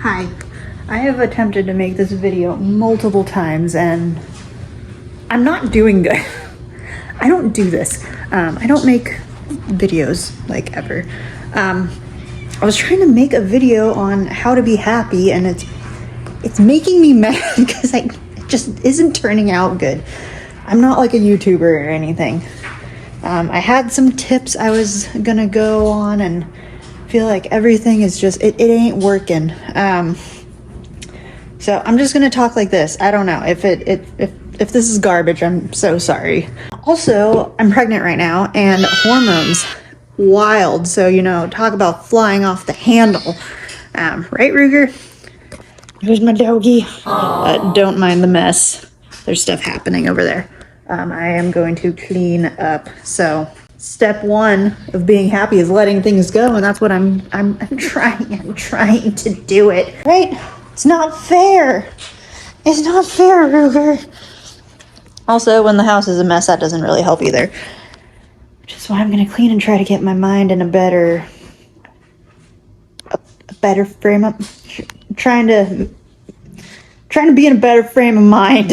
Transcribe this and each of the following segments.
Hi, I have attempted to make this video multiple times and I'm not doing good. I don't do this. I don't make videos like ever. I was trying to make a video on how to be happy and it's making me mad because it just isn't turning out good. I'm not like a YouTuber or anything. I had some tips I was gonna go on and feel like everything is just, it ain't working. So I'm just gonna talk like this. I don't know if this is garbage. I'm so sorry. Also, I'm pregnant right now and hormones wild. So, you know, talk about flying off the handle. Right, Ruger? Here's my doggy. Don't mind the mess. There's stuff happening over there. I am going to clean up. So step one of being happy is letting things go, and that's what I'm trying to do it. Right? It's not fair. It's not fair, Ruger. Also, when the house is a mess, that doesn't really help either. Which is why I'm gonna clean and try to get my mind in a better frame up. Trying to be in a better frame of mind.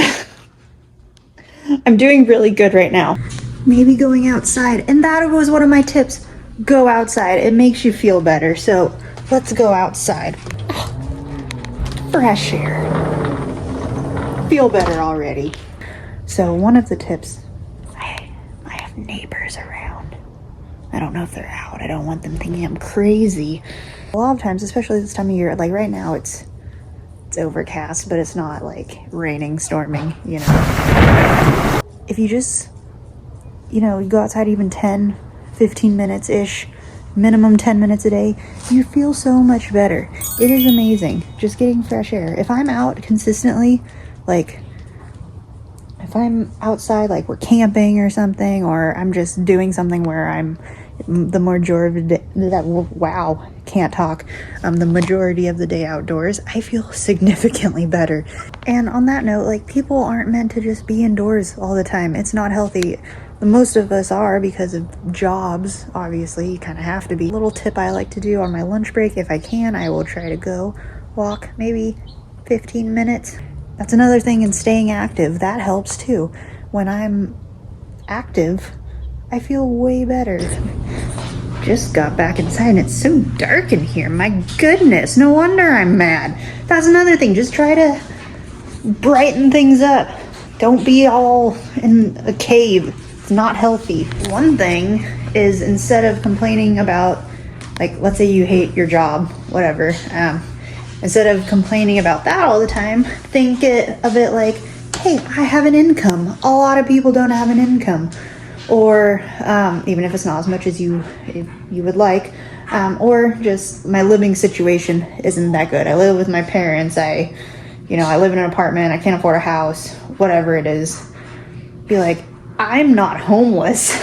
I'm doing really good right now. Maybe going outside, and that was one of my tips. Go outside. It makes you feel better. So let's go outside. Fresh air. Feel better already. So one of the tips, I have neighbors around. I don't know if they're out. I don't want them thinking I'm crazy. A lot of times, especially this time of year, like right now, it's overcast, but it's not like raining, storming, you know. If you just, you know, you go outside even 10, 15 minutes ish, minimum 10 minutes a day, you feel so much better. It is amazing. Just getting fresh air. If I'm out consistently, like if I'm outside, like we're camping or something, or I'm just doing something where I'm the majority of the day, wow, can't talk, the majority of the day outdoors, I feel significantly better. And on that note, like people aren't meant to just be indoors all the time. It's not healthy. Most of us are because of jobs, obviously, you kind of have to be. A little tip I like to do on my lunch break, if I can, I will try to go walk maybe 15 minutes. That's another thing in staying active. That helps too. When I'm active, I feel way better. Just got back inside and it's so dark in here. My goodness, no wonder I'm mad. That's another thing. Just try to brighten things up. Don't be all in a cave. It's not healthy. One thing is, instead of complaining about, like, let's say you hate your job, whatever, instead of complaining about that all the time, think of it like, hey, I have an income. A lot of people don't have an income. Or even if it's not as much as you would like, or just my living situation isn't that good. I live with my parents. I live in an apartment. I can't afford a house, whatever it is. Be like, I'm not homeless,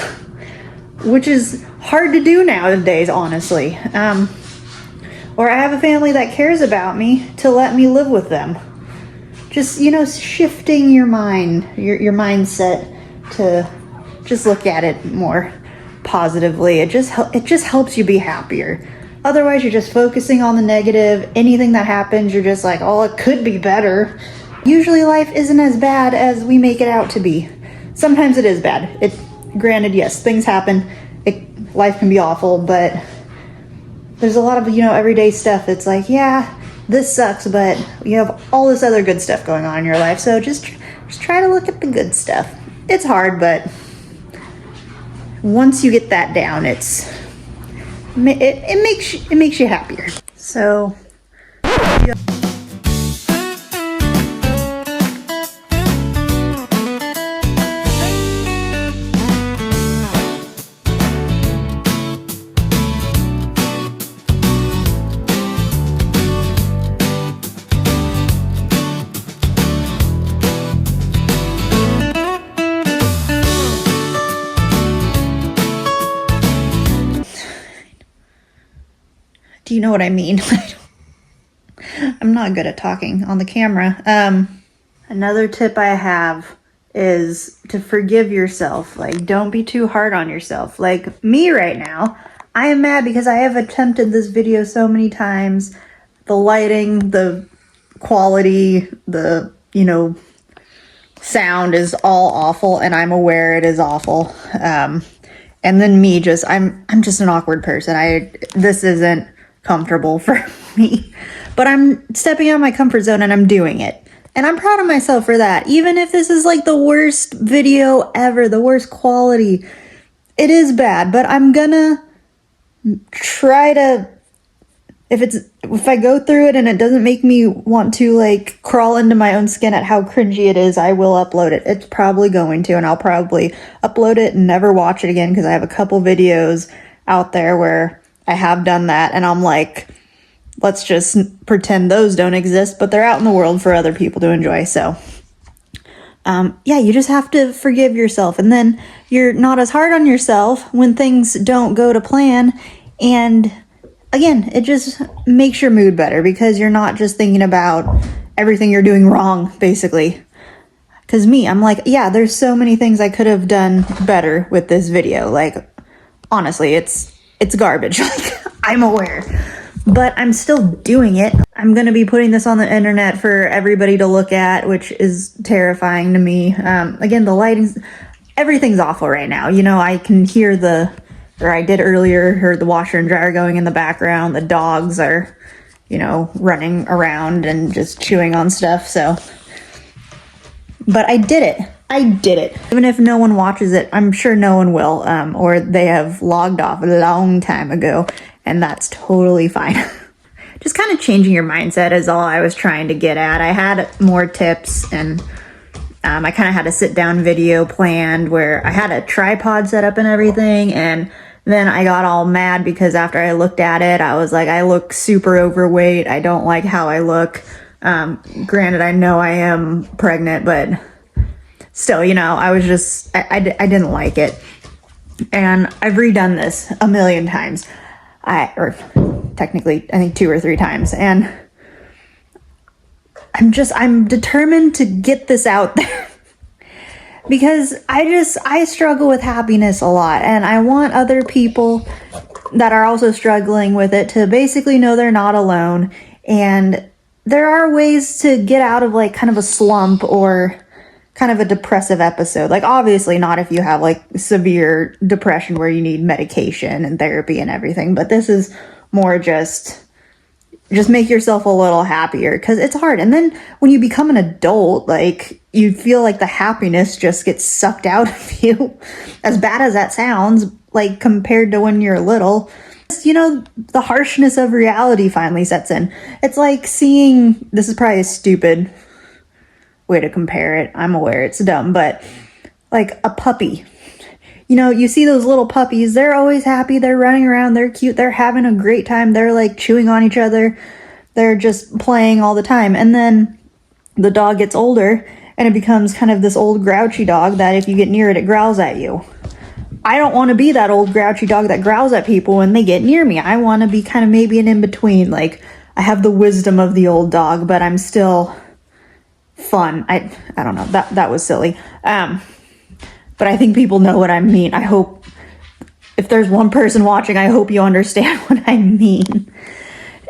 which is hard to do nowadays, honestly. Or I have a family that cares about me to let me live with them. Just, shifting your mind, your mindset to just look at it more positively. It just helps you be happier. Otherwise, you're just focusing on the negative. Anything that happens, you're just like, oh, it could be better. Usually life isn't as bad as we make it out to be. Sometimes it is bad. Granted, yes, things happen. Life can be awful, but there's a lot of, everyday stuff that's like, yeah, this sucks, but you have all this other good stuff going on in your life. So just try to look at the good stuff. It's hard, but once you get that down, it makes you happier. So do you know what I mean? I'm not good at talking on the camera. Another tip I have is to forgive yourself. Like, don't be too hard on yourself. Like me right now, I am mad because I have attempted this video so many times. the lighting, the quality, the, you know, sound is all awful, and I'm aware it is awful. And then me, just I'm just an awkward person. This isn't comfortable for me, but I'm stepping out of my comfort zone and I'm doing it. And I'm proud of myself for that. Even if this is like the worst video ever, the worst quality, it is bad, but I'm gonna try to, if I go through it and it doesn't make me want to like crawl into my own skin at how cringy it is, I will upload it. It's probably going to, and I'll probably upload it and never watch it again, because I have a couple videos out there where I have done that, and I'm like, let's just pretend those don't exist, but they're out in the world for other people to enjoy. So yeah, you just have to forgive yourself, and then you're not as hard on yourself when things don't go to plan. And again, it just makes your mood better, because you're not just thinking about everything you're doing wrong, basically. Because me, I'm like, yeah, there's so many things I could have done better with this video. Like, honestly, it's garbage. Like, I'm aware, but I'm still doing it. I'm going to be putting this on the internet for everybody to look at, which is terrifying to me. Again, the lighting's, everything's awful right now. You know, I can hear I did earlier, heard the washer and dryer going in the background. The dogs are, you know, running around and just chewing on stuff. So, but I did it. Even if no one watches it, I'm sure no one will, or they have logged off a long time ago, and that's totally fine. Just kind of changing your mindset is all I was trying to get at. I had more tips, and I kind of had a sit down video planned where I had a tripod set up and everything, and then I got all mad because after I looked at it, I was like, I look super overweight. I don't like how I look. Granted, I know I am pregnant, but still, you know, I was just, I didn't like it. And I've redone this a million times. Or technically, I think 2 or 3 times. And I'm determined to get this out there. Because I struggle with happiness a lot, and I want other people that are also struggling with it to basically know they're not alone. And there are ways to get out of like kind of a slump or kind of a depressive episode. Like, obviously not if you have like severe depression where you need medication and therapy and everything, but this is more just make yourself a little happier, because it's hard. And then when you become an adult, like, you feel like the happiness just gets sucked out of you. As bad as that sounds, like, compared to when you're little, you know, the harshness of reality finally sets in. It's like seeing, this is probably a stupid way to compare it, I'm aware it's dumb, but like a puppy. You know, you see those little puppies, they're always happy, they're running around, they're cute, they're having a great time, they're like chewing on each other, they're just playing all the time. And then the dog gets older and it becomes kind of this old grouchy dog that if you get near it, it growls at you. I don't want to be that old grouchy dog that growls at people when they get near me. I want to be kind of maybe an in-between. Like, I have the wisdom of the old dog, but I'm still fun. I don't know, that was silly. But I think people know what I mean. I hope if there's one person watching, I hope you understand what I mean.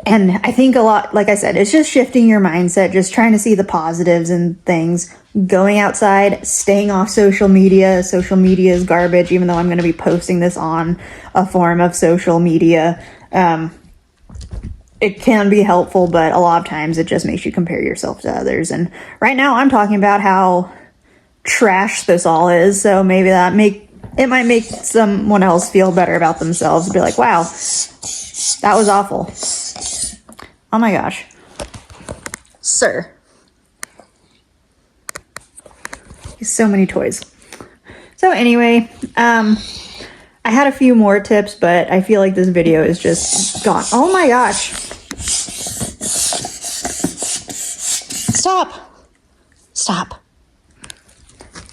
And I think a lot, like I said, it's just shifting your mindset, just trying to see the positives in things, going outside, staying off social media. Social media is garbage, even though I'm going to be posting this on a form of social media. It can be helpful, but a lot of times it just makes you compare yourself to others. And right now I'm talking about how trash this all is, so maybe it might make someone else feel better about themselves, be like, wow, that was awful. Oh my gosh, sir, so many toys. So anyway, I had a few more tips, but I feel like this video is just gone. Oh my gosh, stop.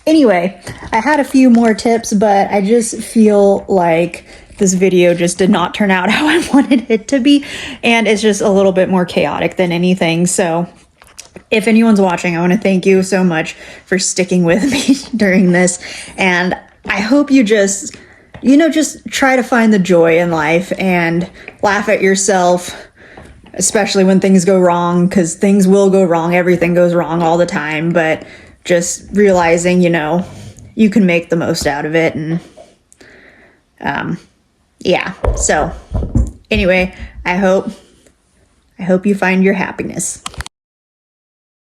Anyway, I had a few more tips, but I just feel like this video just did not turn out how I wanted it to be, and it's just a little bit more chaotic than anything. So if anyone's watching, I want to thank you so much for sticking with me during this, and I hope you just try to find the joy in life and laugh at yourself especially when things go wrong, because things will go wrong. Everything goes wrong all the time, but just realizing, you know, you can make the most out of it. And yeah, so anyway, I hope you find your happiness.